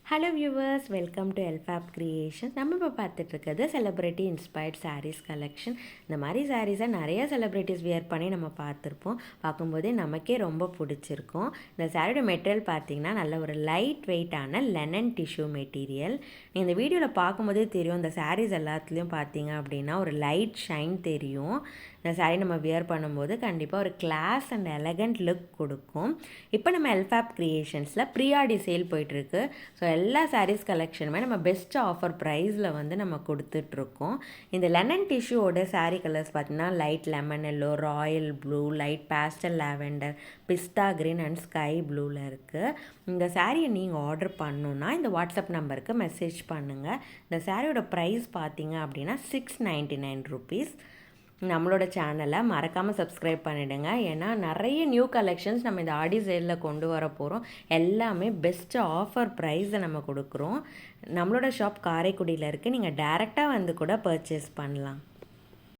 Hello viewers, welcome to Elfab creation. நம்ம இப்போ பார்த்துட்ருக்கிறது செலிப்ரிட்டி இன்ஸ்பயர்ட் சாரீஸ் கலெக்ஷன். இந்த மாதிரி சாரீஸை நிறைய செலிப்ரிட்டிஸ் வியர் பண்ணி நம்ம பார்த்துருப்போம். பார்க்கும்போதே நமக்கே ரொம்ப பிடிச்சிருக்கும். இந்த சாரியோட மெட்டீரியல் பார்த்திங்கன்னா நல்ல ஒரு லைட் வெயிட்டான லெனன் டிஷ்யூ மெட்டீரியல். இந்த வீடியோவில் பார்க்கும்போதே தெரியும், இந்த சாரீஸ் எல்லாத்துலேயும் பார்த்தீங்க அப்படின்னா ஒரு லைட் ஷைன் தெரியும். இந்த சாரீ நம்ம வியர் பண்ணும்போது கண்டிப்பாக ஒரு கிளாஸ் அண்ட் எலகண்ட் லுக் கொடுக்கும். இப்போ நம்ம எல்ஃபாப் கிரியேஷன்ஸில் ப்ரீஆடி சேல் போயிட்டுருக்கு. ஸோ எல்லா சாரீஸ் கலெக்ஷனுமே நம்ம பெஸ்ட் ஆஃபர் ப்ரைஸில் வந்து நம்ம கொடுத்துட்ருக்கோம். இந்த லெனன் டிஷ்யூவோட சாரீ கலர்ஸ் பார்த்திங்கன்னா light lemon yellow, royal blue, light pastel lavender, பிஸ்தா க்ரீன் அண்ட் ஸ்கை ப்ளூவில் இருக்குது. இந்த சாரியை நீங்கள் ஆர்டர் பண்ணணுன்னா இந்த வாட்ஸ்அப் நம்பருக்கு மெசேஜ் பண்ணுங்கள். இந்த சாரியோட ப்ரைஸ் பார்த்தீங்க அப்படின்னா 699 rupees. நம்மளோட சேனலை மறக்காமல் சப்ஸ்கிரைப் பண்ணிவிடுங்க. ஏன்னா நிறைய நியூ கலெக்ஷன்ஸ் நம்ம இந்த ஆடி சேலில் கொண்டு வர போகிறோம். எல்லாமே பெஸ்ட்டு ஆஃபர் ப்ரைஸை நம்ம கொடுக்குறோம். நம்மளோட ஷாப் காரைக்குடியில் இருக்குது. நீங்கள் டைரெக்டாக வந்து கூட பர்ச்சேஸ் பண்ணலாம்.